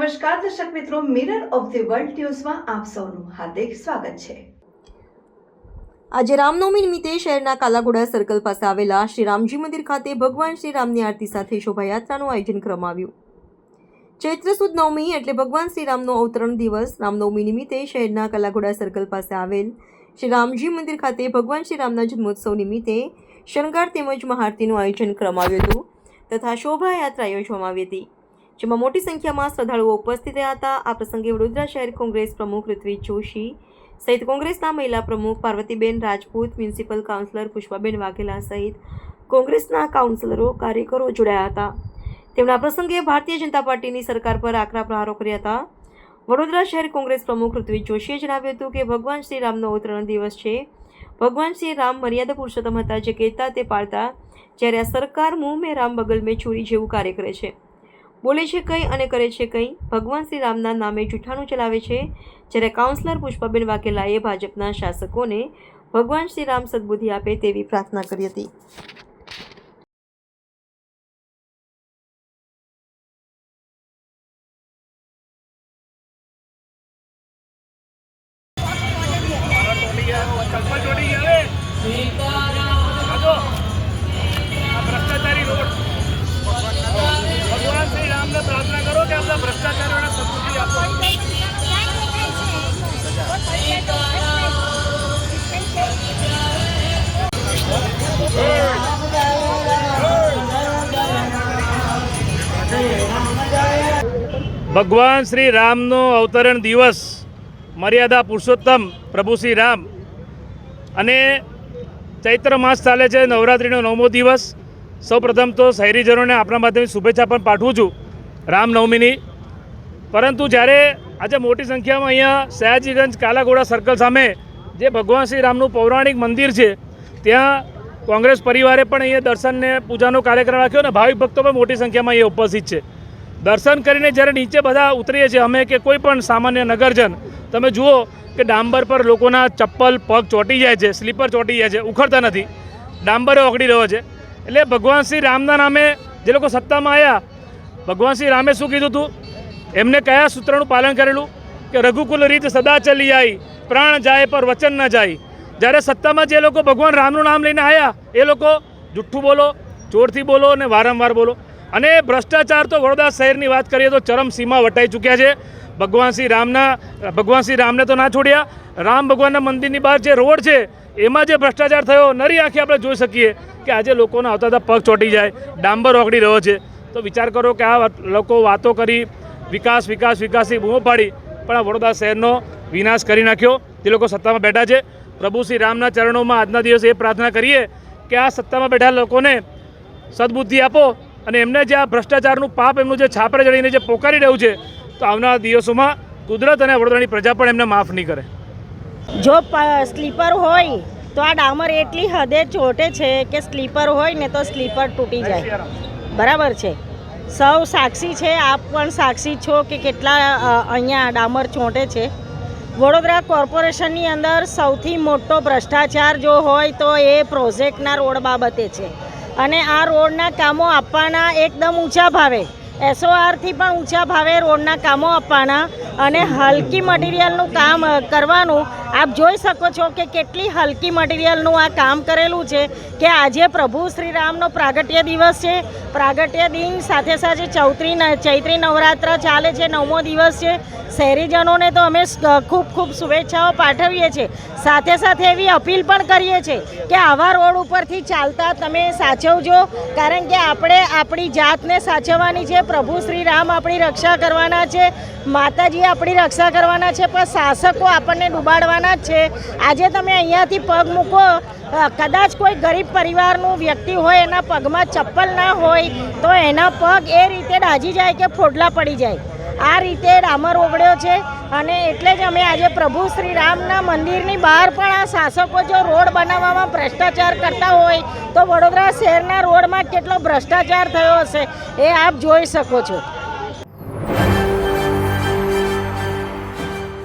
નમસ્કાર દર્શક મિત્રો, મિરર ઓફ ધ વર્લ્ડ ન્યૂઝમાં આપ સૌનું હાર્દિક સ્વાગત છે। આજે રામનવમી નિમિત્તે શહેરના કાલાઘોડા સર્કલ પાસે આવેલા શ્રી રામજી મંદિર ખાતે ભગવાન શ્રી રામની આરતી સાથે શોભાયાત્રાનું આયોજન કરવામાં આવ્યું। ચૈત્ર સુદ નવમી એટલે ભગવાન શ્રી રામનો અવતરણ દિવસ રામનવમી નિમિત્તે શહેરના કાલાઘોડા સર્કલ પાસે આવેલ શ્રી રામજી મંદિર ખાતે ભગવાન શ્રી રામના જન્મોત્સવ નિમિત્તે શણગાર તેમજ મહાઆરતીનું આયોજન કરવામાં આવ્યું હતું તથા શોભાયાત્રા યોજવામાં આવી હતી, જેમાં મોટી સંખ્યામાં શ્રદ્ધાળુઓ ઉપસ્થિત રહ્યા હતા। આ પ્રસંગે વડોદરા શહેર કોંગ્રેસ પ્રમુખ ઋત્વિજ જોશી સહિત કોંગ્રેસના મહિલા પ્રમુખ પાર્વતીબેન રાજપૂત, મ્યુનિસિપલ કાઉન્સિલર પુષ્પાબેન વાઘેલા સહિત કોંગ્રેસના કાઉન્સિલરો કાર્યકરો જોડાયા હતા। તેમના પ્રસંગે ભારતીય જનતા પાર્ટીની સરકાર પર આકરા પ્રહારો કર્યા હતા। વડોદરા શહેર કોંગ્રેસ પ્રમુખ ઋત્વિજ જોશીએ જણાવ્યું હતું કે ભગવાન શ્રી રામનો અવતરણ દિવસ છે। ભગવાન શ્રી રામ મર્યાદા પુરુષોત્તમ હતા, જે કહેતા તે પાળતા, જ્યારે આ સરકાર મુંહ મેં રામ બગલ મેં ચોરી જેવું કાર્ય કરે છે, બોલે છે કંઈ અને કરે છે કંઈ। ભગવાન શ્રી રામના નામે જૂઠાણું ચલાવે છે। જ્યારે કાઉન્સિલર પુષ્પાબેન વાઘેલાએ ભાજપના શાસકોને ભગવાન શ્રી રામ સદબુદ્ધિ આપે તેવી પ્રાર્થના કરી હતી। भ्रष्टाचारी रोड भगवान श्री राम ने प्रार्थना करो कि अपना भ्रष्टाचारी सदबुद्धि भगवान श्री राम नो अवतरण दिवस मर्यादा पुरुषोत्तम प्रभु श्री राम अने चैत्र मास चाले छे, नवरात्रिनो 9मो दिवस। सौ प्रथम तो शहेरीजनोने आपणा माध्यमथी शुभेच्छा पण पाठवुं छुं रामनवमीनी। परंतु ज्यारे आज मोटी संख्या में अहींया सयाजीगंज कालाघोड़ा सर्कल सामे जे भगवान श्री रामनु पौराणिक मंदिर है, त्यां कोंग्रेस परिवारे पण अहींया दर्शन ने पूजानो कार्यक्रम राख्यो ने भाविक भक्तो पण मोटी संख्या में अहींया उपस्थित है। दर्शन करीने ज्यारे नीचे बधा उतरीए छीए अमे के कोई पण सामान्य नगरजन, तमे जुओ कि डांबर पर लोकोना चप्पल पग ચોંટી જાય છે, સ્લીપર ચોંટી જાય છે, ઉખડતા નથી, ડાંબરે ઓગળી રહ્યો છે। એટલે ભગવાન શ્રી રામના નામે જે લોકો સત્તામાં આવ્યા, ભગવાન શ્રી રામે શું કીધું હતું? એમને કયા સૂત્રનું પાલન કરેલું કે રઘુકુલ રીત સદા ચલી આવી, પ્રાણ જાય પર વચન ન જાય। જ્યારે સત્તામાં જે લોકો ભગવાન રામનું નામ લઈને આવ્યા એ લોકો જુઠ્ઠું બોલો, ચોરથી બોલો અને વારંવાર બોલો। અને ભ્રષ્ટાચાર તો વડોદરા શહેરની વાત કરીએ તો ચરમ સીમા વટાઈ ચૂક્યા છે। ભગવાન શ્રી રામને તો ના છોડ્યા, રામ ભગવાનના મંદિરની બહાર જે રોડ છે એમાં જે ભ્રષ્ટાચાર થયો નરી આંખે આપણે જોઈ શકીએ કે આજે લોકોના આવતા આવતા પગ ચોંટી જાય, ડાંબર ઓગળી રહ્યો છે। તો વિચાર કરો કે આ લોકો વાતો કરી વિકાસ વિકાસ વિકાસની બૂમો પાડી પણ આ વડોદરા શહેરનો વિનાશ કરી નાખ્યો। જે લોકો સત્તામાં બેઠા છે, પ્રભુ શ્રી રામના ચરણોમાં આજના દિવસે એ પ્રાર્થના કરીએ કે આ સત્તામાં બેઠા લોકોને સદબુદ્ધિ આપો અને એમને જે આ ભ્રષ્ટાચારનું પાપ એમનું જે છાપરે ચડીને જે પોકારી રહ્યું છે, તો આવનારા દિવસોમાં કુદરત અને વડોદરાની પ્રજા પણ એમને માફ નહીં કરે। જો સ્લીપર હોય તો આ ડામર એટલી હદે ચોટે છે કે સ્લીપર હોય ને તો સ્લીપર તૂટી જાય, બરાબર છે। સૌ સાક્ષી છે, આપ પણ સાક્ષી છો કે કેટલા અહીંયા ડામર ચોંટે છે। વડોદરા કોર્પોરેશનની અંદર સૌથી મોટો ભ્રષ્ટાચાર જો હોય તો એ પ્રોજેક્ટના રોડ બાબતે છે અને આ રોડના કામો આપવાના એકદમ ઊંચા ભાવે, SORથી પણ ઊંચા ભાવે રોડના કામો આપવાના અને હલકી મટીરિયલનું કામ કરવાનું। આપ જોઈ શકો છો કે કેટલી હલકી મટીરિયલનું આ કામ કરેલું છે કે આજે પ્રભુ શ્રી રામનો પ્રાગટ્ય દિવસ છે। પ્રાગટ્ય દિન સાથે સાથે ચૈત્રી નવરાત્ર ચાલે છે, 9મો દિવસ છે। શહેરીજનોને તો અમે ખૂબ ખૂબ શુભેચ્છાઓ પાઠવીએ છીએ, સાથે સાથે એવી અપીલ પણ કરીએ છીએ કે આવા રોડ ઉપરથી ચાલતા તમે સાચવજો, કારણ કે આપણે આપણી જાતને સાચવવાની છે। પ્રભુ શ્રી રામ આપણી રક્ષા કરવાના છે, માતાજી આપણી રક્ષા કરવાના છે, પણ શાસકો આપણને ડૂબાડવાના જ છે। આજે તમે અહીંયાથી પગ મૂકો, કદાચ કોઈ ગરીબ પરિવારનું વ્યક્તિ હોય, એના પગમાં ચપ્પલ ના હોય તો એના પગ એ રીતે દાઝી જાય કે ફોડલા પડી જાય। આ રીતે ડામર ઓગળ્યો છે અને એટલે જ અમે આજે પ્રભુ શ્રી રામના મંદિરની બહાર પણ આ શાસકો જો રોડ બનાવવામાં ભ્રષ્ટાચાર કરતા હોય તો વડોદરા શહેરના રોડમાં કેટલો ભ્રષ્ટાચાર થયો હશે એ આપ જોઈ શકો છો।